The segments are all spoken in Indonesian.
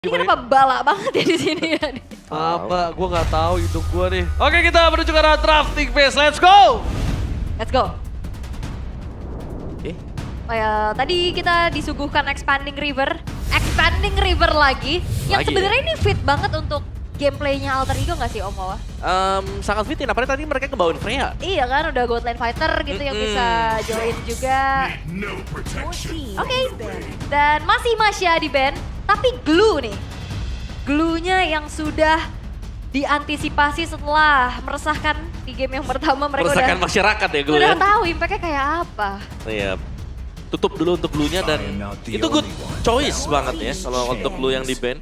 Ini kenapa balak banget ya di sini ya? Apa? Gue nggak tahu hidup gue nih. Oke, kita menuju ke arah drafting phase. Let's go! Let's go. Eh? Oh ya, tadi kita disuguhkan Expanding River lagi. Yang Lagi sebenarnya ini fit banget untuk gameplaynya Alter Ego nggak sih Om Wawa? Sangat fitin, apalagi tadi mereka ngebawain Freya. Iya kan, udah God Lane Fighter gitu yang bisa join juga. Oke, dan masih Masya di band, tapi Glue nih. Glue-nya yang sudah diantisipasi setelah meresahkan di game yang pertama. Mereka Meresahkan udah, masyarakat ya gue. udah tahu impact-nya kayak apa. Iya. Tutup dulu untuk Blue-nya dan itu good choice banget ya kalau untuk Blue yang di ban.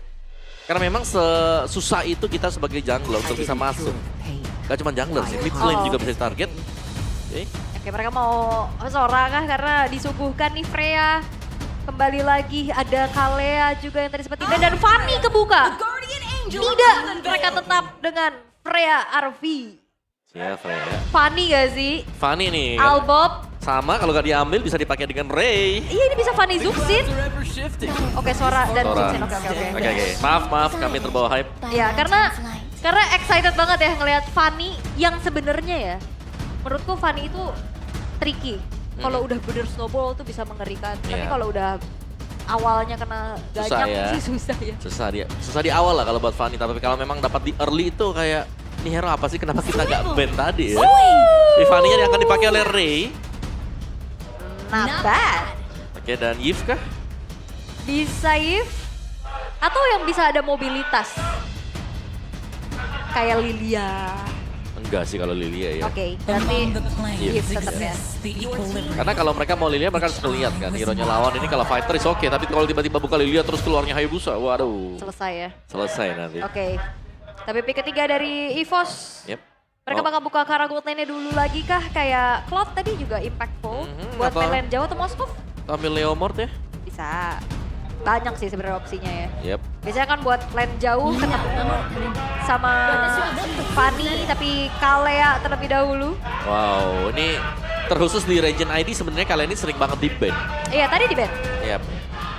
Karena memang sesusah itu kita sebagai jungler untuk bisa masuk. Gak cuma jungler sih, mid lane juga bisa target. Oke, mereka mau Sora kah karena disuguhkan nih Freya. Kembali lagi ada Kalea juga yang tadi sempat tidak dan Fanny kebuka. Tidak, mereka tetap dengan Freya RV. Ya Freya. Fanny gak sih? Fanny nih. Albob. Sama kalau gak diambil bisa dipakai dengan Ray. Iya ini bisa Fanny Zuxin. Oke, Sora dan Zuxin. Oke. Maaf kami terbawa hype. Ya karena excited banget ya ngelihat Fanny yang sebenarnya ya. Menurutku Fanny itu tricky. Kalau udah bener snowball tuh bisa mengerikan. Tapi Iya. kalau udah awalnya kena Susah ganyang ya. sih susah ya. Susah di awal lah kalau buat Fanny. Tapi kalau memang dapat di early itu kayak, ini hero apa sih kenapa kita gak ban tadi ya? Di Fanny-nya yang akan dipakai oleh Ray. Not bad. Oke, dan Yves kah? Bisa Yves. Atau yang bisa ada mobilitas. Kayak Lilia. Enggak sih kalau Lilia ya. Oke, berarti Yves tetap ya. Karena kalau mereka mau Lilia mereka harus ngeliat kan. Hero-nya lawan ini kalau fighter is oke. Tapi kalau tiba-tiba buka Lilia terus keluarnya Hayabusa. Waduh. Selesai ya. Selesai nanti. Oke. Tapi pick ketiga dari EVOS. Yep. Mereka bakal buka ke arah gold lane-nya dulu lagi kah? Kayak Cloud tadi juga impactful. Buat atau- main lane jauh atau Moskov? Ambil Leomord ya. Bisa. Banyak sih sebenarnya opsinya ya. Yep. Biasanya kan buat lane jauh ketemu sama Fanny tapi Kalea terlebih dahulu. Wow, ini terkhusus di Region ID sebenarnya kalian ini sering banget di ban. Iya tadi di ban. Yep.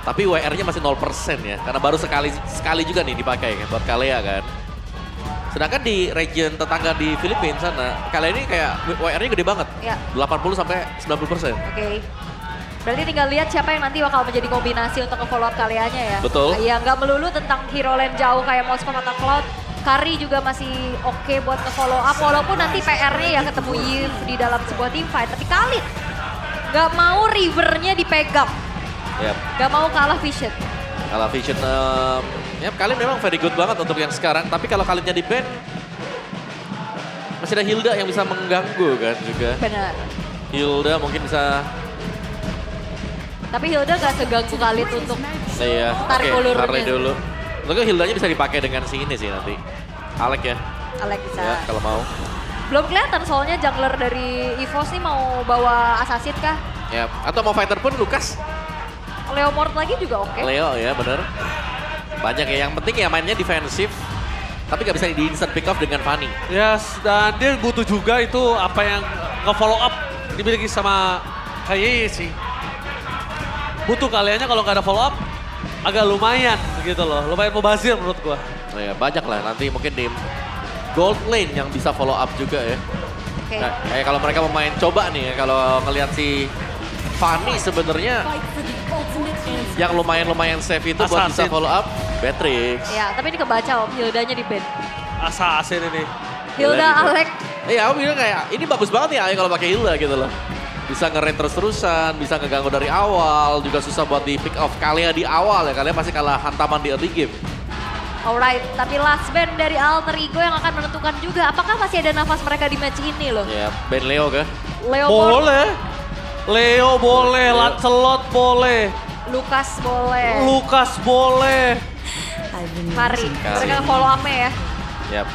Tapi WR-nya masih 0% ya. Karena baru sekali juga nih dipakai kan buat Kalea kan. Sedangkan di region tetangga di Filipina sana, kalian ini kayak WR-nya gede banget. Ya. 80 sampai 90%. Oke. Berarti tinggal lihat siapa yang nanti bakal menjadi kombinasi untuk nge-follow up kaliannya ya. Betul. Ya nggak melulu tentang hero lane jauh kayak Moskov atau Cloud. Kari juga masih oke buat nge-follow up walaupun nanti PR-nya ya ketemu Yves di dalam sebuah team fight. Tapi Khalid nggak mau rivernya dipegang. Yep. Nggak mau kalah vision. Kalau Vision, ya kalian memang very good banget untuk yang sekarang. Tapi kalau kaliannya di ban, masih ada Hilda yang bisa mengganggu kan juga. Benar. Hilda mungkin bisa, Tapi Hilda nggak seganggu Khalid untuk saya tarik ulurnya. Harley dulu. Mungkin Hildanya bisa dipakai dengan si ini sih nanti. Alek ya, Alex bisa. ya kalau mau. Belum kelihatan soalnya jungler dari EVOS nih mau bawa assassin kah? Ya, atau mau fighter pun Lukas, Leomord lagi juga oke. Leo ya bener. Banyak ya, yang penting ya mainnya defensif. Tapi nggak bisa di instant pick off dengan Fanny. Yes, dan dia butuh juga itu apa yang nge-follow up dimiliki sama Kaye sih. Butuh kaliannya kalau nggak ada follow up agak lumayan gitu loh. Lumayan mubazir menurut gua. Nah, ya banyak lah nanti mungkin di gold lane yang bisa follow up juga ya. Oke. Nah, kayak kalau mereka mau main coba nih ya, kalau ngelihat si Fanny sebenarnya yang lumayan safe itu buat bisa Assassin. follow up Beatrix. Ya, tapi ini kebaca Om, Hildanya di ban. Assassin ini. Hilda, gitu. Alek. Iya, aku bilang kayak ini bagus banget ya kalau pakai Hilda gitu loh. Bisa nge-raid terus-terusan, bisa ngeganggu dari awal, juga susah buat di pick off Kalea di awal ya. Kalian pasti kalah hantaman di early game. Alright, tapi last band dari Alter Ego yang akan menentukan juga apakah masih ada nafas mereka di match ini loh. Ya, Ben Leo kah? Leomord, Boleh. Leo boleh, Lancelot boleh, Lukas boleh, Lukas boleh. Kari. Mereka follow up-nya ya. Yap.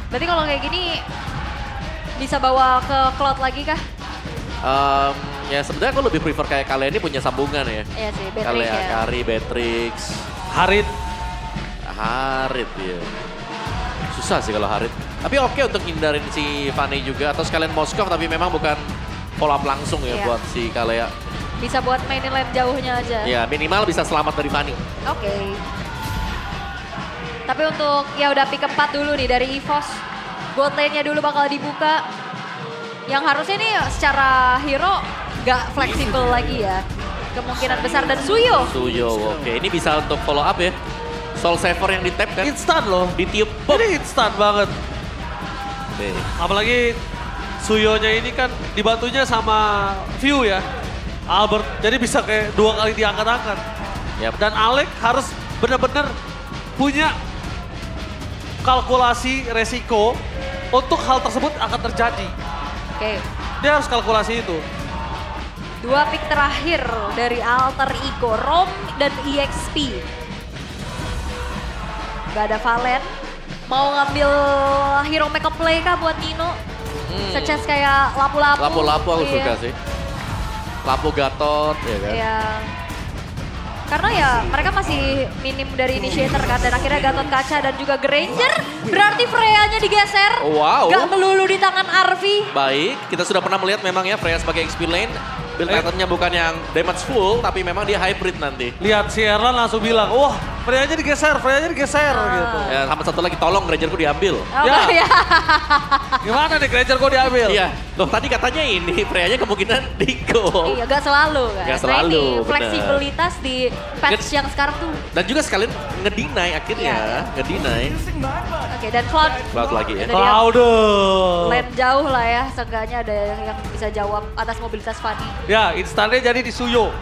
Berarti kalau kayak gini bisa bawa ke Cloud lagi kah? Ya sebenarnya aku lebih prefer kayak kalian ini punya sambungan ya. Iya sih, Beatrix Kalea, ya. Kari, Beatrix, Harit. Harit ya. Susah sih kalau Harit. Tapi oke untuk hindarin si Fanny juga atau sekalian Moskov tapi memang bukan follow up langsung ya Iya. buat si Kalea. Bisa buat mainin lane jauhnya aja. Ya minimal bisa selamat dari Fanny. Oke. Tapi untuk ya udah pick 4 dulu nih dari EVOS. Bot lane-nya dulu bakal dibuka. Yang harusnya nih secara hero gak fleksibel lagi ya. Kemungkinan besar dan Suyo. Suyo, oke. Ini bisa untuk follow up ya. Soul Saver yang di tap kan. Instan loh. Ditiup. Ini instan banget. Oke. Apalagi Suyonya ini kan dibantunya sama View ya. Albert, jadi bisa kayak 2 kali diangkat-angkat. Yap. Dan Alex harus benar-benar punya kalkulasi resiko untuk hal tersebut akan terjadi. Oke. Dia harus kalkulasi itu. 2 pick terakhir dari Alter Ego, Rom dan EXP. Gak ada Valen. Mau ngambil hero makeup play kah buat Nino? Such as kayak lapu-lapu. Lapu-lapu aku Iya. suka sih. Lapu Gatot ya kan. Iya. Karena ya mereka masih minim dari initiator kan. Dan akhirnya Gatot Kaca dan juga Granger. Berarti Freya-nya digeser. Wow. Gak melulu di tangan Arvi. Baik, kita sudah pernah melihat memang ya Freya sebagai XP lane. Build pattern-nya bukan yang damage full, tapi memang dia hybrid nanti. Lihat si Erlan langsung bilang, wah Freya-nya digeser gitu. Ya, sama satu lagi, tolong Grangerku diambil. Oh, Ya. ya. Gimana nih Granger kok diambil? Iya, loh tadi katanya ini Freya-nya kemungkinan Diko. Iya, gak selalu kan. Gak selalu, Nah, ini benar. fleksibilitas di patch yang sekarang tuh. Dan juga sekalian ngedinai akhirnya, Iya. ngedinai. Oke, dan Cloud. Cloud lagi ya. Itu dia. Cloud. Lane jauh lah ya, seenggaknya ada yang bisa jawab atas mobilitas Fanny. Ya, instannya jadi di Suyo.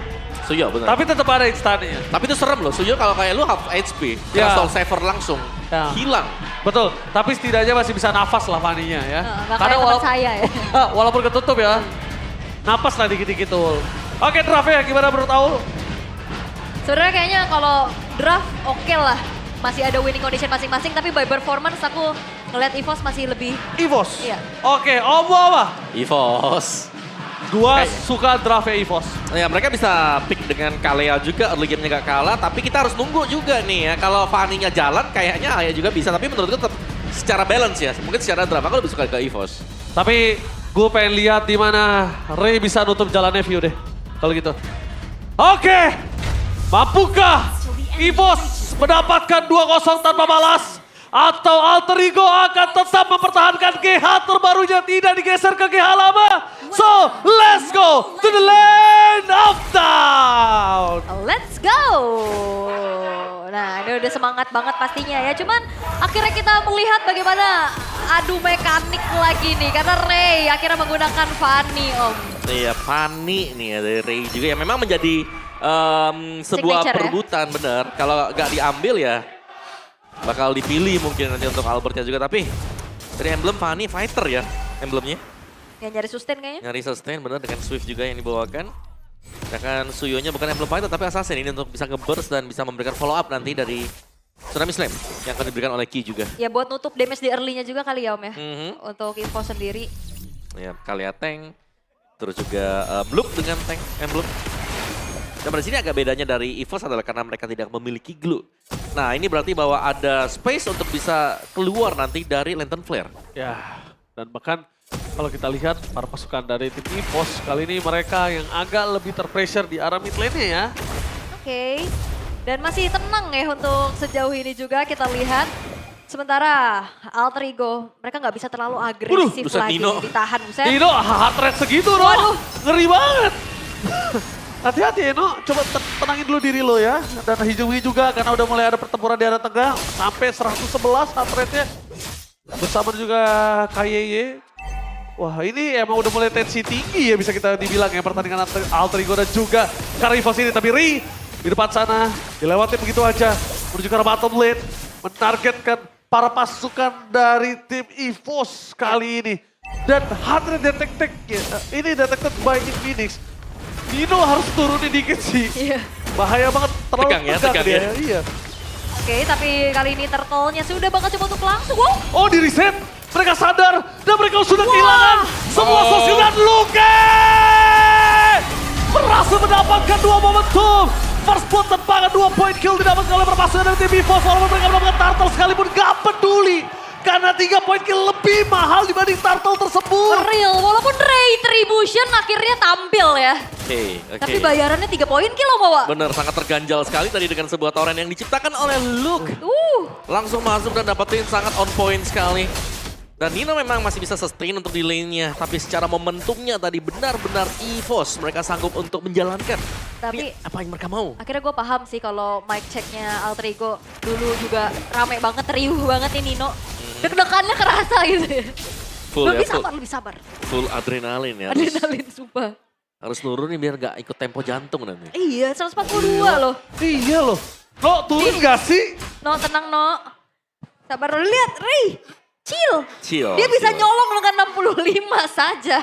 Suyo benar. Tapi tetap ada instannya. Tapi itu serem loh, Suyo kalau kayak lu half HP, Ya. Soul Saver langsung Ya. hilang. Betul, tapi setidaknya masih bisa nafas lah Fanny-nya ya. Gak kayak teman saya ya. Walaupun ketutup ya, napas lah dikit-dikit Ul. Oke, draftnya gimana menurut Aul? Sebenarnya kayaknya kalau draft oke lah. Masih ada winning condition masing-masing, tapi by performance aku ngeliat EVOS masih lebih. EVOS? Iya. Oke, Om apa? EVOS. Gua Kayak- suka draftnya EVOS. Ya mereka bisa pick dengan Kalea juga, early game-nya gak kalah, tapi kita harus nunggu juga nih ya. Kalau Fanny-nya jalan kayaknya Aya juga bisa, tapi menurutku tetap secara balance ya. Mungkin secara draft aku lebih suka ke EVOS. Tapi gue pengen lihat di mana Ray bisa nutup jalannya View deh. Kalau gitu. Oke. Mampukah EVOS mendapatkan 2-0 tanpa balas? Atau Alter Ego akan tetap mempertahankan GH terbarunya tidak digeser ke GH lama? So, let's go to the land of down. Let's go! Nah, ini udah semangat banget pastinya ya. Cuman akhirnya kita melihat bagaimana adu mekanik lagi nih. Karena Ray akhirnya menggunakan Fanny, Om. Iya, Fanny nih ya dari Ray juga yang memang menjadi sebuah Signature, ya? perebutan bener. Kalau nggak diambil ya bakal dipilih mungkin nanti untuk Albertnya juga. Tapi dari emblem Fanny fighter ya emblemnya. Yang nyari sustain kayaknya. Nyari sustain bener dengan Swift juga yang dibawakan. Sedangkan Suyonya bukan emblem fighter tapi assassin ini untuk bisa nge-burst dan bisa memberikan follow up nanti dari Tsunami Slam yang akan diberikan oleh Ki juga. Ya buat nutup damage di early-nya juga kali ya, Om ya. Mhm. Untuk info sendiri. Ya, Kalea tank. Terus juga Bloop dengan tank emblem. Dan pada sini agak bedanya dari EVOS adalah karena mereka tidak memiliki glue. Nah ini berarti bahwa ada space untuk bisa keluar nanti dari Lantern Flare. Ya, dan bahkan kalau kita lihat para pasukan dari tim EVOS kali ini mereka yang agak lebih terpressure di arah mid lane-nya ya. Oke. Dan masih tenang ya untuk sejauh ini juga kita lihat. Sementara Alter Ego, mereka nggak bisa terlalu agresif buset, lagi. Nino. Ditahan, buset. Nino heart rate segitu dong. Waduh. Ngeri banget. Hati-hati Eno, coba tenangin dulu diri lo ya. Dan Hijumi juga karena udah mulai ada pertempuran di arah tengah. Sampai 111 heart rate-nya. Bersama juga KYY. Wah ini emang udah mulai tensi tinggi ya bisa kita dibilang ya pertandingan Alter Ego dan juga Karivos ini. Tapi Ri di depan sana dilewati begitu aja. Menuju ke arah bottom lane. Menargetkan para pasukan dari tim EVOS kali ini. Dan heart rate detected, ini detected by Infinix. Nino harus turunin dikit sih. Iya. Bahaya banget, terlalu Tegang ya, tegang dia. ya. Iya. Oke, tapi kali ini turtle-nya sudah bakal coba untuk langsung. Wow. Oh di reset, mereka sadar dan mereka sudah kehilangan semua Oh. sosial dan Luke berhasil mendapatkan 2 momentum. First blood tembakan 2 point kill didapatkan oleh perpasukan dari tim EVOS. Walaupun mereka mendapatkan turtle sekalipun gak peduli. karena 3 poin kill lebih mahal dibanding Turtle tersebut. Real, walaupun Retribution akhirnya tampil ya. Oke. Tapi bayarannya 3 poin kill loh, Bawa. Bener, sangat terganjal sekali tadi dengan sebuah torrent yang diciptakan oleh Luke. Langsung masuk dan dapetin sangat on point sekali. Dan Nino memang masih bisa sustain untuk di lane-nya. Tapi secara momentumnya tadi benar-benar EVOS mereka sanggup untuk menjalankan. Tapi ini apa yang mereka mau? akhirnya gue paham sih kalau mic checknya Alter Ego dulu juga rame banget, riuh banget nih Nino. Deg-degannya kerasa gitu ya. Full ya, Lebih sabar. full adrenalin ya. Adrenalin sumpah. Harus nurunin biar gak ikut tempo jantung nanti. Iya, 142 loh. Iya loh. No, turun gak sih? No, tenang No. Sabar dulu, lihat Ray. Chill. Dia bisa chill. nyolong dengan 65 saja.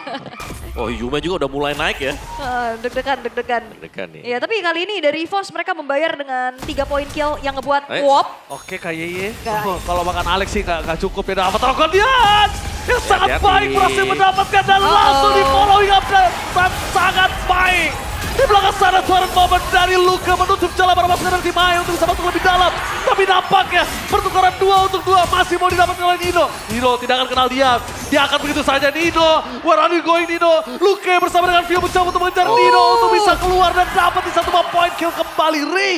Oh, Yume juga udah mulai naik ya. Deg-degan. Deg-degan nih. Iya, tapi kali ini dari EVOS mereka membayar dengan 3 poin kill yang ngebuat Eh. Wop. Oke kayaknya. Gak. Kalau makan Alex sih gak cukup ya. Dapat Rokon dia. Yang sangat hati-hati. baik berhasil mendapatkan dan langsung di following up dan sangat baik. Di belakang sana suara momen dari Luka menutup jalan para pasukan dari tim Maya untuk bisa masuk lebih dalam. Tapi nampaknya pertukaran 2 untuk 2 masih mau didapatkan oleh Nino. Nino tidak akan kenal diam. Dia akan begitu saja. Nino, where are you going Nino? Luka bersama dengan Vio mencoba untuk mengejar Nino untuk bisa keluar dan dapat di 1 point kill kembali. Ray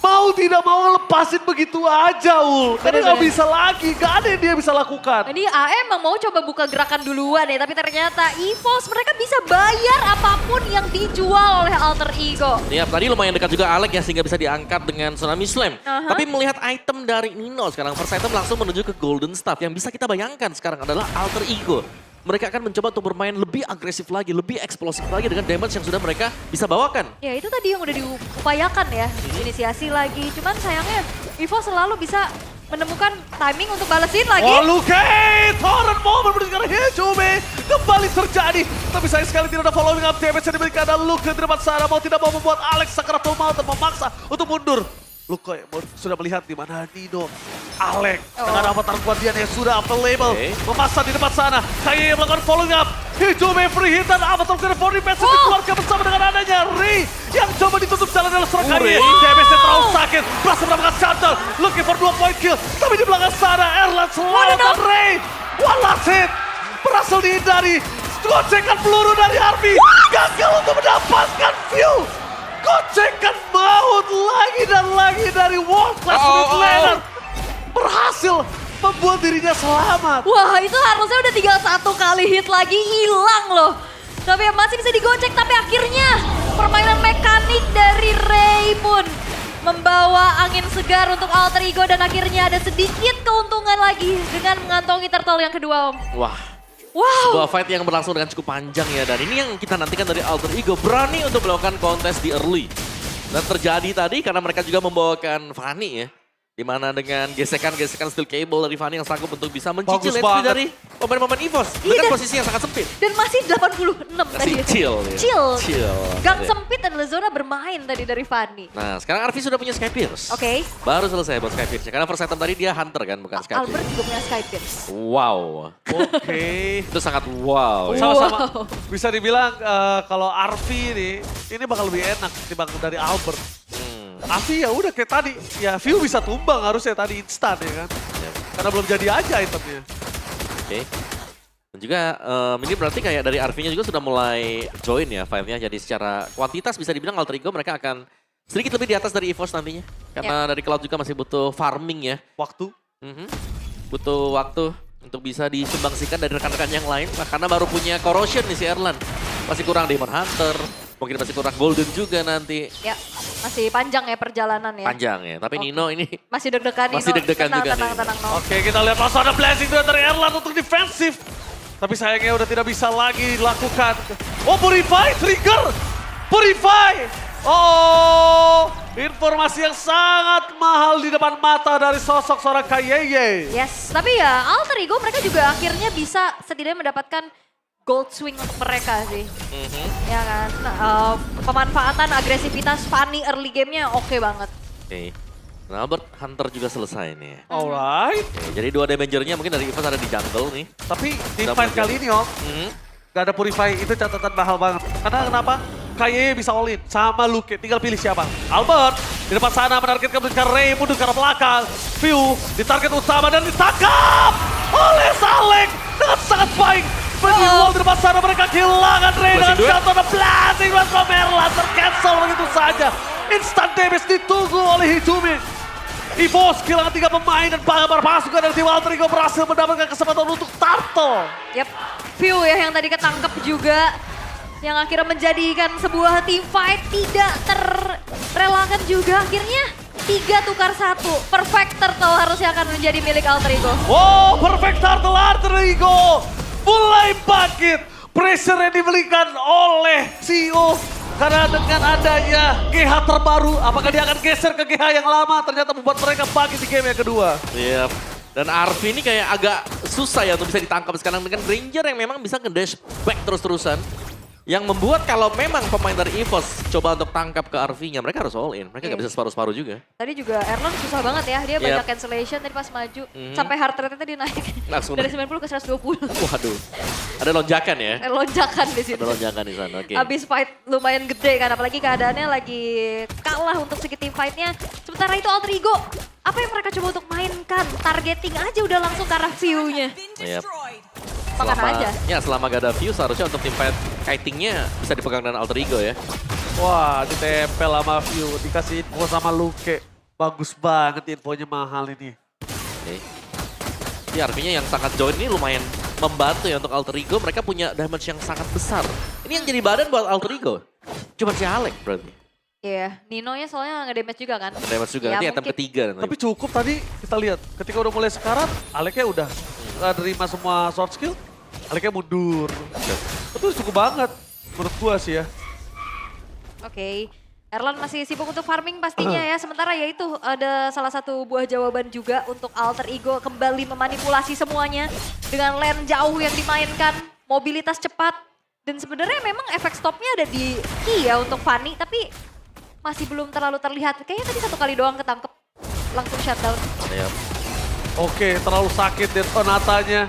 mau tidak mau lepasin begitu aja Ul. Karena nggak bisa lagi, gak ada yang dia bisa lakukan. Ini AE emang mau coba buka gerakan duluan ya, tapi ternyata EVOS mereka bisa bayar apapun yang dijual oleh Alter Ego. Ya, tadi lumayan dekat juga Alec ya sehingga bisa diangkat dengan Tsunami Slam. Tapi melihat item dari Nino sekarang, first item langsung menuju ke Golden Staff. Yang bisa kita bayangkan sekarang adalah Alter Ego. Mereka akan mencoba untuk bermain lebih agresif lagi, lebih eksplosif lagi dengan damage yang sudah mereka bisa bawakan. Ya itu tadi yang udah diupayakan ya, inisiasi lagi. Cuman sayangnya EVOS selalu bisa menemukan timing untuk balesin lagi. Oh Luka, torrent moment berdasarkan Hijome kembali terjadi. Tapi sayang sekali tidak ada following up damage yang diberikan dan Luka di depan sana mau tidak mau membuat Alex Sakratul Maut dan memaksa untuk mundur. Luka sudah melihat di mana Nino, Alex dengan avatar kuat dia yang sudah available. Memaksa di depan sana, Kaye yang melakukan following up. Hijome free hit dan avatar kuat for defense dikeluarkan bersama dengan adanya Ray yang coba ditutup jalan oleh seorang Kaye. Damage-nya terlalu sakit, berhasil mendapatkan shuttle, looking for 2 point kill. Tapi di belakang sana, Erlan selamatkan Ray. One last hit, berhasil dihindari. Gocekan peluru dari Harvey, gagal untuk mendapatkan view. Gocekan maut lagi dan lagi dari World Class Mid Laner. Berhasil membuat dirinya selamat. Wah itu harusnya udah tinggal 1 kali hit lagi, hilang loh. Tapi masih bisa digocek, tapi akhirnya permainan mekanik dari Ray pun membawa angin segar untuk Alter Ego dan akhirnya ada sedikit keuntungan lagi dengan mengantongi turtle yang kedua Om. Wow. Sebuah fight yang berlangsung dengan cukup panjang ya. Dan ini yang kita nantikan dari Alter Ego. Berani untuk melakukan kontes di early. Dan terjadi tadi karena mereka juga membawakan Fanny ya. Dimana dengan gesekan-gesekan steel cable dari Fanny yang sanggup untuk bisa mencicil HP dari pemain-pemain EVOS. Dengan posisi yang sangat sempit. Dan masih 86 tadi. Chill ya. Chill. Gang sempit dan Lezona bermain tadi dari Fanny. Nah sekarang Arvi sudah punya Sky Pierce. Oke. Baru selesai buat Sky Pierce. Karena first item tadi dia Hunter kan bukan Sky Pierce. Albert juga punya Sky Pierce. Wow. Oke. Itu sangat wow ya. Sama-sama bisa dibilang kalau Arvi ini bakal lebih enak dibanding dari Albert. Arvi ya udah kayak tadi, ya view bisa tumbang harusnya tadi instan ya kan. Karena belum jadi aja itemnya. Oke. Dan juga ini berarti kayak dari Arvi-nya juga sudah mulai join ya fight-nya. Jadi secara kuantitas bisa dibilang Alter Ego mereka akan sedikit lebih di atas dari EVOS nantinya. Karena dari Cloud juga masih butuh farming ya. Waktu. Butuh waktu untuk bisa disumbangsikan dari rekan-rekan yang lain. Nah, karena baru punya Corrosion nih si Erlan. Masih kurang Demon Hunter, mungkin masih kurang Golden juga nanti. Ya, masih panjang ya perjalanan ya. Panjang ya, tapi Nino ini masih deg-degan Nino. Masih deg-degan juga nih. Tenang, no. Oke kita lihat langsung ada blessing dari Erlan untuk defensif. Tapi sayangnya udah tidak bisa lagi dilakukan. Oh Purify, trigger! Purify! Oh, informasi yang sangat mahal di depan mata dari sosok seorang Kayeye. Yes, tapi ya Alter Ego mereka juga akhirnya bisa setidaknya mendapatkan gold swing untuk mereka sih. Ya kan, pemanfaatan agresivitas Fanny early gamenya oke banget. Oke. Nah, Albert Hunter juga selesai nih. Alright. Oke, jadi 2 damager-nya mungkin dari EVOS ada di jungle nih. Tapi di fight kali ini Om, gak ada Purify itu catatan mahal banget. Karena kenapa? Kayaknya bisa all in sama Luke, tinggal pilih siapa. Albert di depan sana menargetkan ke Ray mundur ke arah belakang. View di target utama dan ditangkap. oleh Salek dengan sangat baik. Menyusul di depan sana mereka kehilangan Ray dengan Blessing jatuh dan blasting mas Merlan tercancel begitu saja. Instant damage ditunggu oleh Hijumi. EVOS kehilangan 3 pemain dan para pasukan dari tim Alter Ego berhasil mendapatkan kesempatan untuk turtle. Yap, View ya yang tadi ketangkep juga. Yang akhirnya menjadikan sebuah team fight tidak terrelakan juga. Akhirnya 3 tukar 1. Perfect Turtle harusnya akan menjadi milik Alter Ego. Wow, perfect turtle Alter Ego. Mulai bangkit. Pressure yang diberikan oleh CEO. Karena dengan adanya GH terbaru, apakah dia akan geser ke GH yang lama? Ternyata membuat mereka bangkit di game yang kedua. Iya. Dan Arfi ini kayak agak susah ya untuk bisa ditangkap sekarang dengan Ranger yang memang bisa nge-dash back terus-terusan. Yang membuat kalau memang pemain dari EVOS coba untuk tangkap ke RV-nya, mereka harus all in. Mereka nggak bisa separuh-separuh juga. Tadi juga Erlon susah banget ya, dia Yep. banyak cancellation tadi pas maju. Sampai heart rate-nya dia naik Langsung dari 90 ke 120. Waduh, ada lonjakan ya. Lonjakan di situ. Ada lonjakan di sana, oke. Abis fight lumayan gede kan, apalagi keadaannya lagi kalah untuk segi team fight-nya. Sementara itu Alter Ego, apa yang mereka coba untuk mainkan? Targeting aja udah langsung ke arah view-nya. Yep. Makan aja. Ya, selama gak ada view seharusnya untuk tim fight kiting-nya bisa dipegang dengan Alter Ego ya. Wah, ditempel sama View, dikasih info sama Luke. Bagus banget infonya mahal ini. Oke. Si RV-nya yang sangat join ini lumayan membantu ya untuk Alter Ego. Mereka punya damage yang sangat besar. Ini yang jadi badan buat Alter Ego. Cuma si Alec berarti. Iya, Nino-nya soalnya nge-damage juga kan. Damage juga, Ya, nanti item mungkin. ketiga. Tapi cukup tadi kita lihat, ketika udah mulai sekarat, Aleknya udah nggak terima semua short skill, Aleknya mundur. Itu cukup banget menurut gua sih ya. Oke, Erlan masih sibuk untuk farming pastinya ya. Sementara ya itu ada salah satu buah jawaban juga untuk Alter Ego kembali memanipulasi semuanya dengan lane jauh yang dimainkan, mobilitas cepat. Dan sebenarnya memang efek stopnya ada di key ya untuk Fanny, tapi masih belum terlalu terlihat. Kayaknya tadi 1 kali doang ketangkep, langsung shutdown. Ya. Oke, terlalu sakit detonatanya.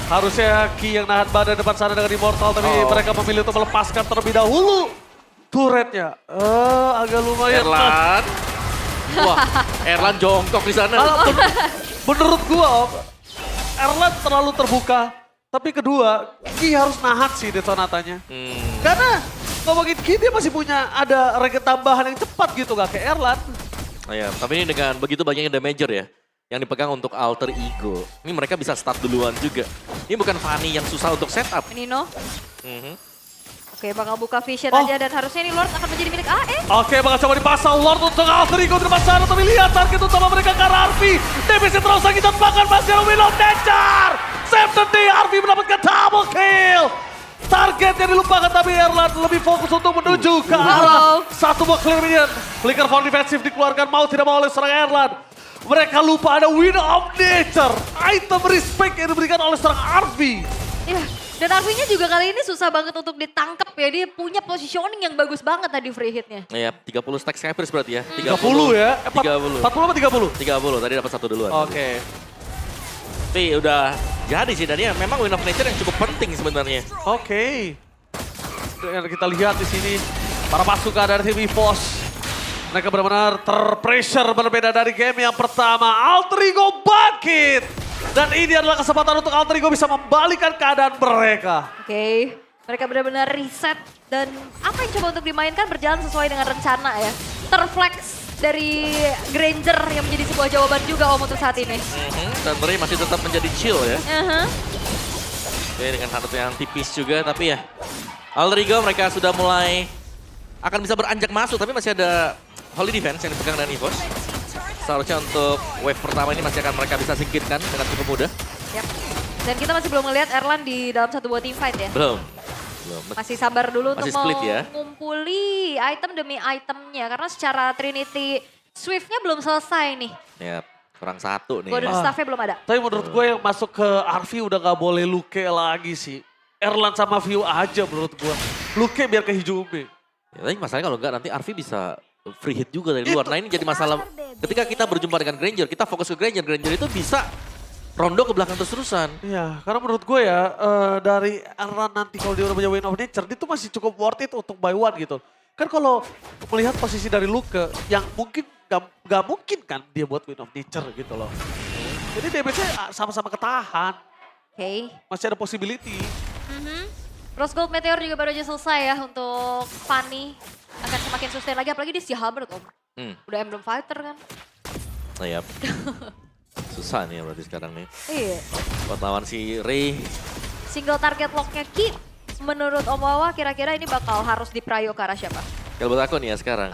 Harusnya Ki yang nahan badan depan sana dengan Immortal, tapi mereka memilih untuk melepaskan terlebih dahulu turretnya. Agak lumayan. Erlan. Wah, Erlan jongkok di sana. Kalau menurut gua, Om, Erlan terlalu terbuka. Tapi kedua, Ki harus nahan sih detonatanya. Karena ngomongin Ki, dia masih punya ada regen tambahan yang cepat gitu, gak kayak Erlan. Oh ya, tapi ini dengan begitu banyaknya damager ya, yang dipegang untuk Alter Ego. Ini mereka bisa start duluan juga. Ini bukan Fanny yang susah untuk setup. Nino, Mhm. oke bakal buka vision Oh. aja dan harusnya ini Lord akan menjadi milik AE. Oke, bakal coba dipasang Lord untuk Alter Ego di depan sana. Tapi lihat target utama mereka ke arah Arfi. Damage terus sakit dan bahkan masih ada Wheel of Nature. Save the day, Arfi mendapatkan double kill. Targetnya dilupakan tapi Erlan lebih fokus untuk menuju ke arah satu buah clear minion. Flicker for defensif dikeluarkan mau tidak mau oleh seorang Erlan. Mereka lupa ada Wheel of Nature. Item respect yang diberikan oleh seorang Arfi. Iya, dan Arfi-nya juga kali ini susah banget untuk ditangkap ya. Dia punya positioning yang bagus banget tadi free hit-nya. Ya, 30 stack Skypers berarti ya. 30 ya? 30. 40 apa 30? 30, tadi dapat 1 duluan. Oke. Tapi udah jadi sih, dan ya memang Win of Nature yang cukup penting sebenarnya. Oke. Yang kita lihat di sini para pasukan dari tim EVOS. Mereka benar-benar terpressure berbeda dari game yang pertama. Alter Ego bangkit. Dan ini adalah kesempatan untuk Alter Ego bisa membalikan keadaan mereka. Oke, mereka benar-benar reset dan apa yang coba untuk dimainkan berjalan sesuai dengan rencana ya. Terflex dari Granger yang menjadi sebuah jawaban juga Om untuk saat ini. Dan Ray masih tetap menjadi chill ya. Aha. Oke, dengan satu yang tipis juga, tapi ya Alter Ego mereka sudah mulai akan bisa beranjak masuk, tapi masih ada Holy Defense yang dipegang dengan EVOS. Seharusnya untuk wave pertama ini masih akan mereka bisa singkirkan dengan cukup mudah. Yap. Dan kita masih belum melihat Erlan di dalam satu buah team fight ya. Belum. Masih sabar dulu Masih untuk split ya. mengumpuli item demi itemnya. Karena secara Trinity Swift-nya belum selesai nih. Ya, kurang 1 nih. Golden Staff-nya belum ada. Tapi menurut gue yang masuk ke Arfi udah gak boleh Luke lagi sih. Erlan sama View aja menurut gue. Luke biar ke Hijumi. Ya, tapi masalahnya kalau enggak nanti Arfi bisa free hit juga dari luar. Nah ini jadi masalah ketika kita berjumpa dengan Granger, kita fokus ke Granger. Granger itu bisa rondo ke belakang terus-terusan. Iya, karena menurut gue ya dari Erlan nanti kalau dia udah punya Win of Nature, dia tuh masih cukup worth it untuk buy one gitu. Kan kalau melihat posisi dari Luke yang mungkin gak mungkin kan dia buat Wind of Nature gitu loh. Jadi damage-nya sama-sama ketahan. Oke. Masih ada possibility. Rose Gold Meteor juga baru aja selesai ya untuk Fanny. Akan semakin sustain lagi, apalagi di si Halberd Om. Udah Emblem Fighter kan. Iya. Susah nih berarti sekarang nih. Iya. Buat lawan si Ray. Single target lock-nya Kid. Menurut Om Wawa kira-kira ini bakal harus diprayo ke arah siapa? Kalau buat aku nih ya sekarang.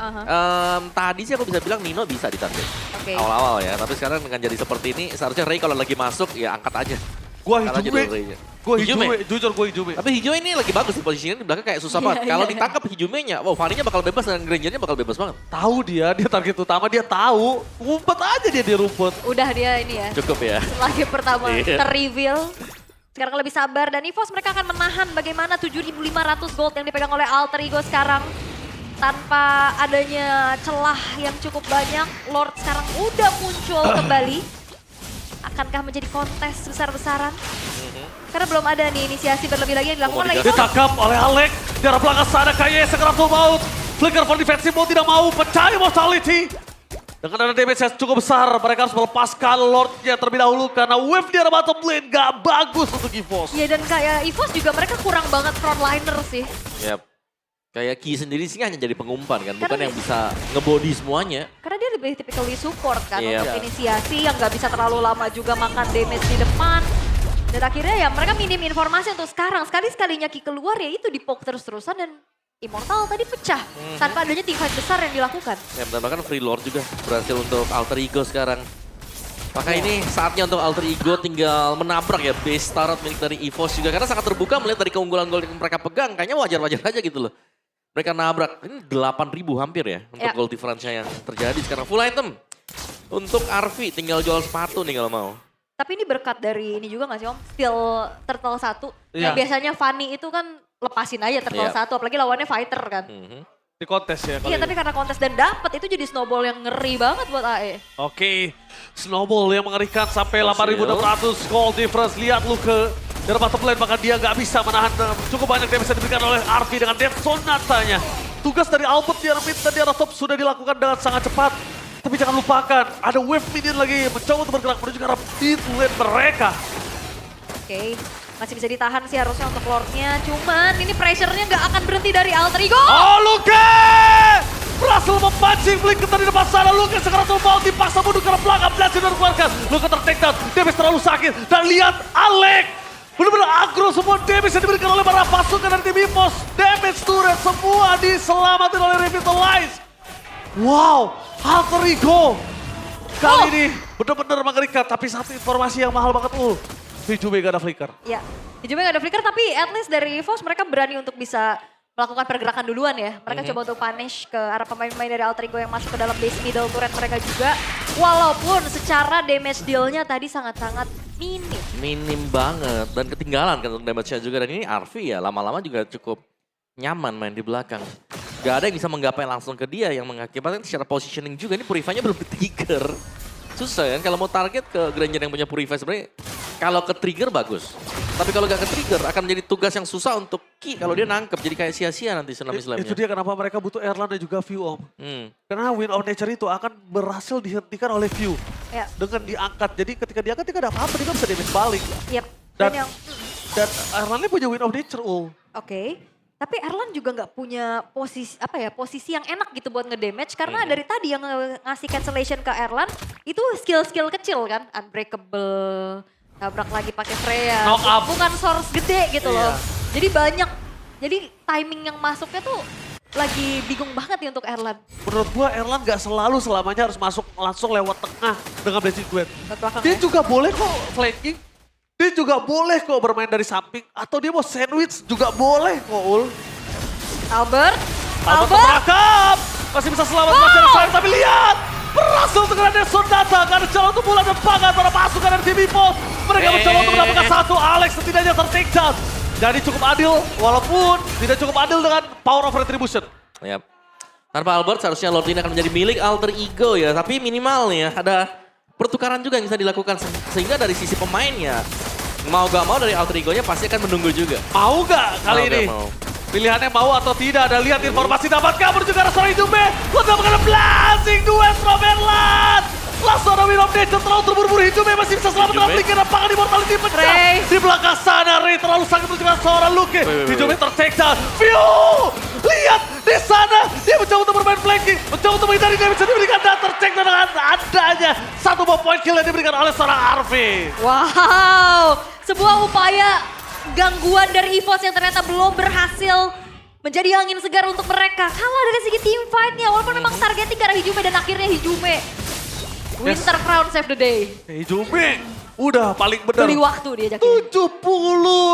Tadi sih aku bisa bilang Nino bisa ditarget. Oke. Awal-awal ya, tapi sekarang dengan jadi seperti ini seharusnya Ray kalau lagi masuk ya angkat aja. Gua Angkat aja Hijume, dulu Ray-nya. Hijume, jujur gue Hijume. Tapi Hijume ini lagi bagus di posisinya di belakang kayak susah Iya, banget. Kalau iya. ditangkap Hijume-nya, wow Fanny-nya bakal bebas dan Granger-nya bakal bebas banget. Tahu dia target utama, dia tahu. Ngumpet aja dia di rumput. Udah dia ini ya. Cukup ya. Lagi pertama Iya. ter-reveal. Sekarang lebih sabar dan EVOS mereka akan menahan bagaimana 7.500 gold yang dipegang oleh Alter Ego sekarang. Tanpa adanya celah yang cukup banyak, Lord sekarang udah muncul kembali. Akankah menjadi kontes besar-besaran? Karena belum ada nih inisiasi berlebih lagi yang dilakukan oleh EVOS. Ditangkap oleh Alek. Di arah belakang sana Kaye Sekeratul Maut. Flicker for defensive mau tidak mau pecah Immortality. Dengan ada damage yang cukup besar, mereka harus melepaskan Lordnya terlebih dahulu karena wave di arah bottom lane gak bagus untuk EVOS. Iya dan kayak EVOS juga mereka kurang banget frontliner sih. Yap. Kayak Ki sendiri sih hanya jadi pengumpan kan, bukan Karena yang bisa ngebody semuanya. Karena dia lebih typically support kan Iya. untuk inisiasi yang gak bisa terlalu lama juga makan damage di depan. Dan akhirnya ya mereka minim informasi untuk sekarang. Sekali-sekalinya Ki keluar ya itu di poke terus-terusan dan Immortal tadi pecah tanpa adanya teamfight besar yang dilakukan. Ya, dan bahkan Free Lord juga berhasil untuk Alter Ego sekarang. Maka ini saatnya untuk Alter Ego tinggal menabrak ya base start milik dari EVOS juga. Karena sangat terbuka melihat dari keunggulan gold yang mereka pegang. Kayaknya wajar-wajar aja gitu loh. Mereka nabrak, ini 8.000 hampir ya untuk gold difference-nya yang terjadi sekarang. Full item untuk Arvi, tinggal jual sepatu nih kalau mau. Tapi ini berkat dari ini juga gak sih Om? Steel Turtle 1. Iya. Yang biasanya Fanny itu kan lepasin aja Turtle 1. Apalagi lawannya fighter kan. Di kontes ya. Iya tapi karena kontes dan dapet itu jadi snowball yang ngeri banget buat AE. Oke, Snowball yang mengerikan sampai 8.600 gold difference. Lihat lu ke dari bottom lane, maka dia nggak bisa menahan cukup banyak damage yang diberikan oleh Arvi dengan Death Sonatanya. Tugas dari Albert di arah mid dan di arah top sudah dilakukan dengan sangat cepat. Tapi jangan lupakan, ada wave minion lagi mencoba untuk bergerak menuju ke arah mid lane mereka. Oke, masih bisa ditahan sih harusnya untuk Lordnya. Cuman ini pressure-nya nggak akan berhenti dari Alter Ego. Oh, Luke! Berhasil memancing Blink di depan sana. Luke sekarang mau dipaksa mundur ke arah belakang. Blast sudah dikeluarkan. Luke ter-take down. Damage terlalu sakit. Dan lihat Alek. Benar-benar aggro semua damage yang diberikan oleh para pasukan dari tim EVOS. Damage turret semua diselamatkan oleh Revitalize. Wow, Alter Ego. Kali ini benar-benar mengerikan. Tapi satu informasi yang mahal banget. Hijume gak ada flicker. Ya, Hijume nggak ada flicker tapi at least dari EVOS mereka berani untuk bisa melakukan pergerakan duluan ya. Mereka coba untuk punish ke arah pemain-pemain dari Alter Ego yang masuk ke dalam base middle turret mereka juga. Walaupun secara damage deal-nya tadi sangat-sangat minim. Minim banget dan ketinggalan kan untuk damage-nya juga. Dan ini Arvi ya lama-lama juga cukup nyaman main di belakang. Gak ada yang bisa menggapai langsung ke dia yang mengakibatkan secara positioning juga. Ini Purify-nya belum di-trigger. Susah kan kalau mau target ke Granger yang punya Purify sebenarnya kalau ke trigger bagus. Tapi kalau gak ke trigger akan menjadi tugas yang susah untuk Ki kalau dia nangkep. Jadi kayak sia-sia nanti senam-islamnya. Itu dia kenapa mereka butuh Erlan dan juga View Om. Karena Wind of Nature itu akan berhasil dihentikan oleh View. Ya. Dengan diangkat. Jadi ketika diangkat dia gak ada apa-apa, dia gak bisa damage balik. Yep. Dan Erlannya punya Wind of Nature Oke. Tapi Erlan juga nggak punya posisi yang enak gitu buat ngedamage karena dari tadi yang ngasih cancellation ke Erlan itu skill-skill kecil kan, unbreakable, tabrak lagi pakai Freya, Knock up. bukan source gede gitu loh. Iya. Jadi banyak, jadi timing yang masuknya tuh lagi bingung banget nih untuk Erlan. Menurut gua Erlan gak selamanya harus masuk langsung lewat tengah dengan Blazing Duet. Ke belakang Dia ya. juga boleh kok flanking. Dia juga boleh kok bermain dari samping. Atau dia mau sandwich juga boleh kok Ul. Albert. Terakap. Masih bisa selamat masih ada sayang. Tapi lihat. Berhasil untuk ada Sonata. Gak ada jalan untuk bulan depan antara pasukan dari tim EVOS. Mereka mencoba untuk mendapatkan satu. Alex setidaknya ter-take down. Jadi cukup adil. Walaupun tidak cukup adil dengan power of retribution. Yap. Tanpa Albert seharusnya Lord ini akan menjadi milik Alter Ego ya. Tapi minimal nih ya ada pertukaran juga yang bisa dilakukan. Sehingga dari sisi pemainnya mau gak mau dari Alter Ego-nya pasti akan menunggu juga. Mau gak kali Mau ini? gak mau. Pilihannya mau atau tidak, ada lihat informasi dapat kabur juga seorang Hijume. Untuk mengenai blazing duet from Erlan. Langsung ada Wheel of Nature terlalu terburu-buru, Hijume masih bisa selamat dalam flicker, apakah di Mortality pecah. Ray. Di belakang sana Ray terlalu sakit untuk seorang Luke. Hijume ter-take down. View! Lihat di sana, dia mencoba untuk bermain flanking, mencoba untuk menghindari damage yang diberikan dan ter-take down dengan adanya satu buah point kill yang diberikan oleh seorang Arvi. Wow, sebuah upaya gangguan dari EVOS yang ternyata belum berhasil menjadi angin segar untuk mereka. Kalah dari segi team fight-nya, walaupun memang targeting ke arah Hijume dan akhirnya Hijume. Winter Crown save the day. Hijume udah paling benar. Beli waktu dia Jakin. 70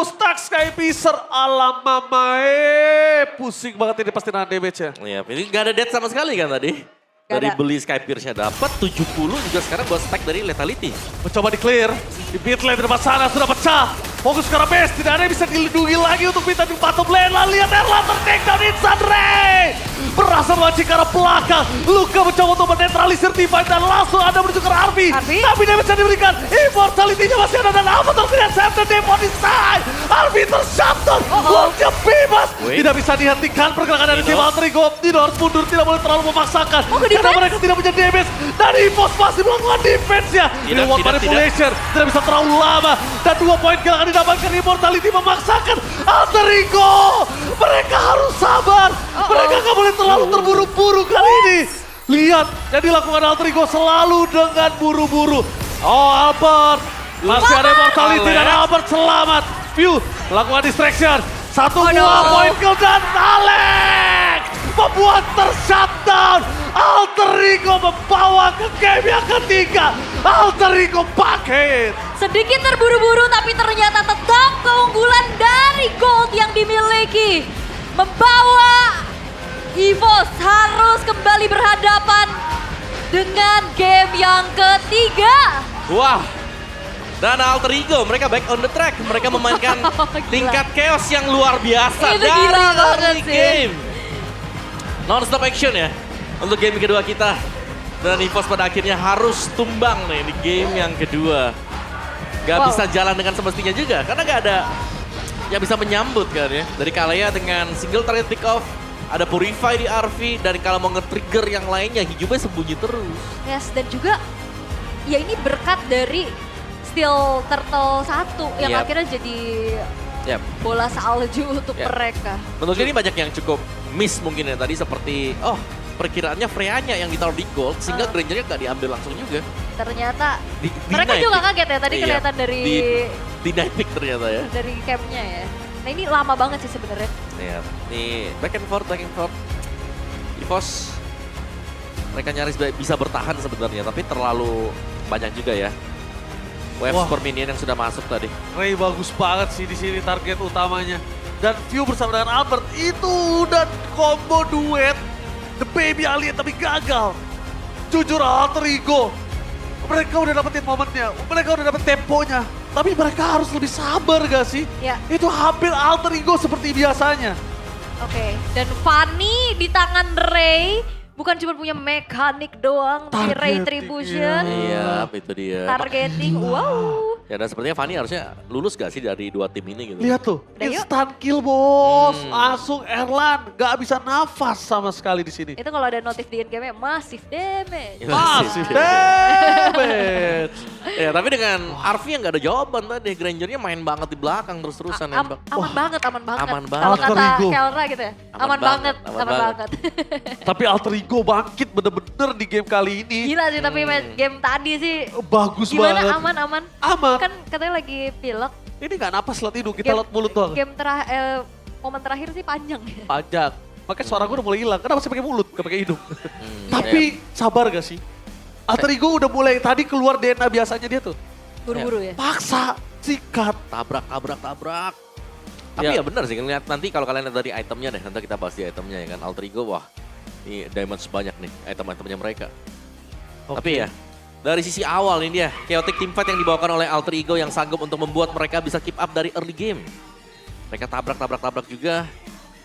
stack Skypicer ala mamae. Pusing banget ini pasti nahan damage-nya. Iya, ini gak ada dead sama sekali kan tadi. Gak Dari ada. beli Skypierce-nya dapat 70 juga sekarang buat stack dari Lethality. Mencoba di clear. Di mid lane di depan sana sudah pecah. Fokus ke arah base. Tidak ada yang bisa dilindungi lagi untuk minta di bottom lane. Lalu lihat Erlan ter-take down inside Ray. Berasa memancing ke arah belakang. Luka mencoba untuk menetralisir team fight dan langsung ada menuju ke arah Arvi. Arvi? Tapi damage yang diberikan. Immortality-nya masih ada dan Avatar tidak save the day on his side. Arvi ter-shutdown. Launch-nya bebas. Wait. Tidak bisa dihentikan pergerakan dari tim Alter Ego. Dino harus mundur. Tidak boleh terlalu memaksakan. Oh, ke Karena defense? mereka tidak punya damage. Dan EVOS masih melakukan defense-nya. Ini one manipulation. Tidak bisa terlalu lama. Dan 2 poin kill akan didapatkan. Immortality memaksakan Alter Ego. Mereka harus sabar. Mereka nggak boleh terlalu terburu-buru kali ini. Lihat yang dilakukan Alter Ego selalu dengan buru-buru. Oh Albert. Masih ada Immortality dan Albert selamat. View melakukan distraction. Satu buah poin kill dan Alex membuat ter-shutdown. Alter Ego membawa ke game yang ketiga. Alter Ego paket. Sedikit terburu-buru tapi ternyata tetap keunggulan dari gold yang dimiliki. Membawa EVOS harus kembali berhadapan dengan game yang ketiga. Wah. Dan Alter Ego, mereka back on the track. Mereka memainkan Gila. tingkat chaos yang luar biasa Itu dari gila banget early sih. game. Non-stop action ya untuk game kedua kita. Dan EVOS pada akhirnya harus tumbang nih di game yang kedua. Gak Wow. bisa jalan dengan semestinya juga, karena gak ada yang bisa menyambut kan ya. Dari Kalea dengan single target pick off, ada Purify di RV, dan kalau mau nge-trigger yang lainnya, Hijume sembunyi terus. Yes, dan juga ya ini berkat dari Steel Turtle 1 yang Yap. akhirnya jadi Yap. bola salju untuk Yap. mereka. Menurut ini banyak yang cukup miss mungkin ya tadi, seperti perkiraannya Freya-nya yang ditaruh di gold, sehingga Granger-nya gak diambil langsung juga. Ternyata Di mereka night juga pick. kaget ya tadi Iya, kelihatan dari di night pick ternyata ya. dari campnya ya. Nah ini lama banget sih sebenarnya. Iya, nih back and forth. EVOS mereka nyaris bisa bertahan sebenarnya, tapi terlalu banyak juga ya waves Wah. per minion yang sudah masuk tadi. Ray bagus banget sih di sini target utamanya. Dan View bersama dengan Albert itu udah combo duet. The Baby Alien tapi gagal. Jujur Alter Ego. Mereka udah dapetin momennya, mereka udah dapet temponya. Tapi mereka harus lebih sabar gak sih? Ya. Itu hampir Alter Ego seperti biasanya. Oke, dan Fanny di tangan Ray bukan cuma punya mekanik doang, tapi Targeting, retribution, Iya, itu dia. targeting, wow. Ya, dan sepertinya Fanny harusnya lulus gak sih dari dua tim ini gitu. Lihat tuh, Udah yuk. instant kill bos. Langsung Erlan, gak bisa nafas sama sekali di sini. Itu kalau ada notif di in-game-nya, massive damage. Iya. Masih damage. Ya, tapi dengan RV yang gak ada jawaban tadi, Granger-nya main banget di belakang terus-terusan nembak. Aman banget, aman banget. Aman banget. Kalau Alter kata Ego. Kelra gitu ya, Aman aman banget, banget, aman aman banget. Tapi Alter Ego bangkit bener-bener di game kali ini. Gila sih, tapi game tadi sih Bagus gimana banget. aman-aman. Aman. Kan katanya lagi pilek. Ini gak napas lewat hidung, kita lewat mulut doang. Game momen terakhir sih panjang ya. Pajak. Makanya suara gue udah mulai hilang. Kenapa sih pakai mulut, gak pakai hidung? Hmm, Tapi sabar gak sih? Alter Ego udah mulai tadi keluar DNA biasanya dia tuh. Buru-buru ya. Paksa, sikat. tabrak. Tapi ya benar sih, lihat nanti kalau kalian lihat dari itemnya deh, nanti kita bahas di itemnya ya kan. Alter Ego, wah ini damage banyak nih item-itemnya mereka. Tapi ya, dari sisi awal ini dia, chaotic team fight yang dibawakan oleh Alter Ego yang sanggup untuk membuat mereka bisa keep up dari early game. Mereka tabrak juga.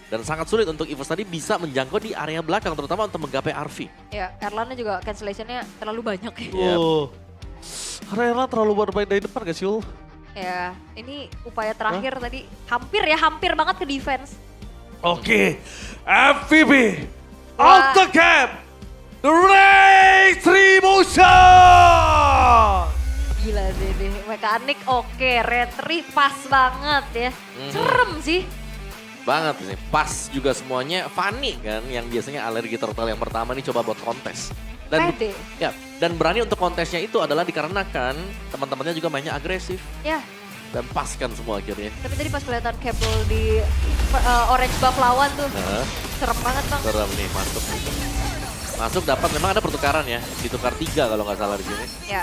Dan sangat sulit untuk EVOS tadi bisa menjangkau di area belakang, terutama untuk menggapai RV. Ya, Erlannya juga cancellationnya terlalu banyak ya. Yep. Oh. Karena Erlan terlalu bermain dari depan gak sih, Ul? Ya, ini upaya terakhir tadi hampir banget ke defense. Oke, MVP, Ultra Cap, The Retribution! Gila deh, mekanik oke, retri pas banget ya. Serem sih. Banget sih, pas juga semuanya. Fanny kan yang biasanya alergi turtle yang pertama nih coba buat kontes. Pede. Ya, dan berani untuk kontesnya itu adalah dikarenakan teman-temannya juga mainnya agresif. Ya, Dan pas kan semua akhirnya. tapi tadi pas kelihatan Cable di orange buff lawan tuh, Nah, serem banget bang. serem nih masuk. Masuk dapat, memang ada pertukaran ya. Ditukar 3 kalau nggak salah di sini. Ya,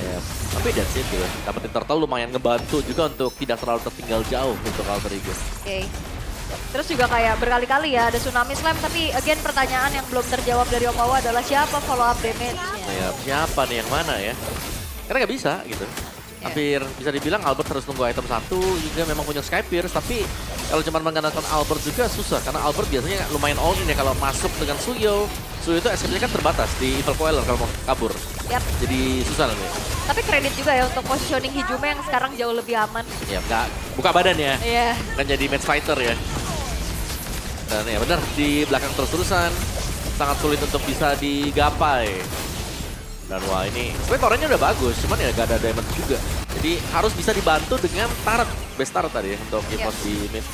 Ya, tapi that's it gitu. Dapetin turtle lumayan ngebantu juga untuk tidak terlalu tertinggal jauh untuk Alter Ego. oke. Terus juga kayak berkali-kali ya ada Tsunami Slam, tapi again pertanyaan yang belum terjawab dari Om Wawa adalah siapa follow up damage-nya? Nah, ya, siapa nih yang mana ya? Karena nggak bisa gitu. Hampir bisa dibilang Albert harus nunggu item 1, juga memang punya Sky Pierce, tapi kalau cuma mengandalkan Albert juga susah, karena Albert biasanya lumayan all in ya kalau masuk dengan Suyo. Suyo itu escape-nya kan terbatas di Evil Coiler kalau mau kabur. Yap. Jadi susah nanti. Tapi kredit juga ya untuk positioning Hijume yang sekarang jauh lebih aman. Ya, nggak buka badan ya. Iya. Kan jadi match fighter ya. Dan ya benar, di belakang terus-terusan sangat sulit untuk bisa digapai. Dan wah ini sebenarnya torenya udah bagus, cuman ya gak ada damage juga. Jadi harus bisa dibantu dengan turret, best turret tadi ya untuk Evos di mid.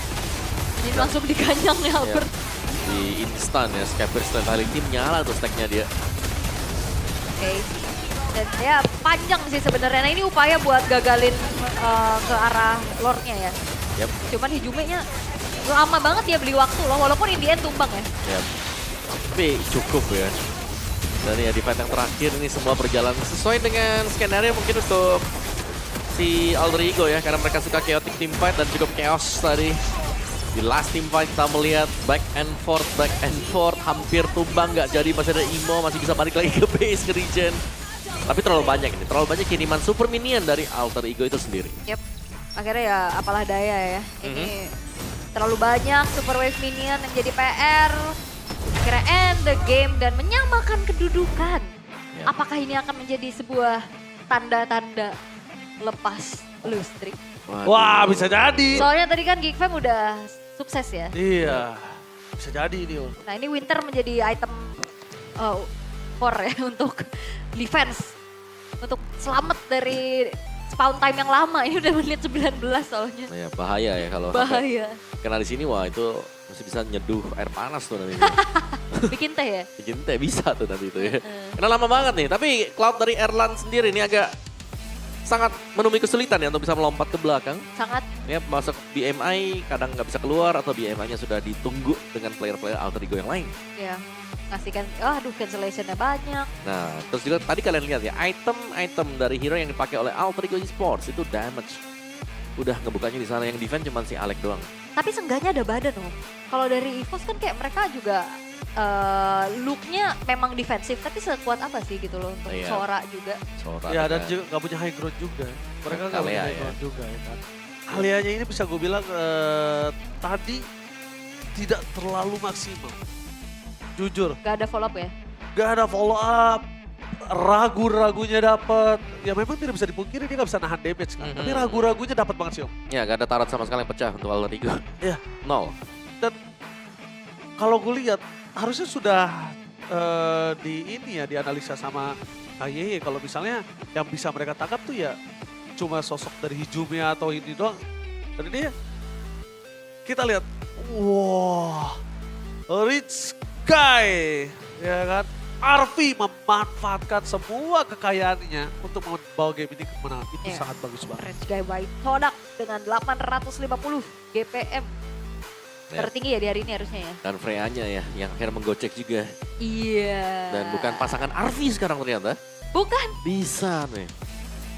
Ini langsung diganyang ya Albert. Di instan ya, Scaper Stand Highlight Team nyala tuh stacknya dia. Oke. Dan ya panjang sih sebenarnya. Nah ini upaya buat gagalin ke arah lore-nya ya. Yap, Cuman Hijume-nya lama banget ya beli waktu loh, walaupun in the end tumbang ya. yap. Tapi cukup ya. Dan ya di fight yang terakhir ini semua berjalan sesuai dengan skenario mungkin untuk si Alter Ego ya. Karena mereka suka chaotic team fight dan cukup chaos tadi. Di last team fight kita melihat back and forth, hampir tumbang nggak jadi, masih ada Imo, masih bisa balik lagi ke base, ke regen. Tapi terlalu banyak ini, terlalu banyak kiriman super minion dari Alter Ego itu sendiri. Yep. Akhirnya ya apalah daya ya. Ini terlalu banyak super wave minion yang jadi PR. Akhirnya end the game dan menyamakan kedudukan. Yep. Apakah ini akan menjadi sebuah tanda-tanda lepas lustrik? Waduh. Wah, bisa jadi. Soalnya tadi kan Geek Fam udah sukses ya. Iya, bisa jadi ini. Om. Nah ini Winter menjadi item core ya untuk defense. Untuk selamat dari spawn time yang lama. Ini udah menit 19 soalnya. Nah, ya, bahaya ya kalau Bahaya. kena di sini, wah itu masih bisa nyeduh air panas tuh nanti. Bikin teh ya? Bikin teh bisa tuh nanti itu ya. Karena lama banget nih, tapi Cloud dari Erlan sendiri ini agak sangat menemui kesulitan ya untuk bisa melompat ke belakang. Sangat. Ya masuk BMI kadang nggak bisa keluar atau BMI-nya sudah ditunggu dengan player-player Alter Ego yang lain. Ya, ngasihkan, aduh cancellationnya banyak. Nah, terus juga tadi kalian lihat ya, item-item dari hero yang dipakai oleh Alter Ego Esports itu damage. Udah ngebukanya di sana, yang defense cuma si Alec doang. Tapi seenggaknya ada badan loh. Kalau dari EVOS kan kayak mereka juga look-nya memang defensif, tapi sekuat apa sih gitu loh untuk Iya. Sora juga. Sora Ya dan dengan- juga nggak punya high ground juga. Mereka nggak punya Alea high ya. ground juga ya kan. Alianya ini bisa gue bilang tadi tidak terlalu maksimal. Jujur, Gak ada follow up ya? gak ada follow up. Ragu-ragunya dapat. Ya memang tidak bisa dipungkiri dia nggak bisa nahan damage kan. Tapi ragu-ragunya dapat banget sih Om. Ya, gak ada tarat sama sekali yang pecah untuk Alter Ego. Ya, 0. dan kalau gue lihat harusnya sudah dianalisa sama KYY kalau misalnya yang bisa mereka tangkap tuh ya cuma sosok dari Hijume atau ini doang. Dan ini kita lihat, wah, Rich Guy, ya kan? Arvi memanfaatkan semua kekayaannya untuk membawa game ini ke kemenangan. Itu Iya. sangat bagus banget. Rich Guy White Kodak dengan 850 GPM. Ya. Tertinggi ya di hari ini harusnya ya. Dan Freya-nya ya, yang akhirnya menggocek juga. Iya. Dan bukan pasangan Arvi sekarang ternyata. Bukan. Bisa nih.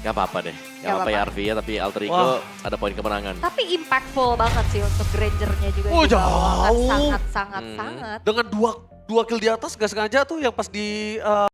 Gak apa-apa deh. Gak Gak apa-apa ya apa-apa. Arvi ya, tapi Alter Ego Wah. ada poin kemenangan. Tapi impactful banget sih untuk Granger-nya juga. Oh, di bawah. jauh. Sangat. Dengan dua kill di atas gak sengaja tuh yang pas di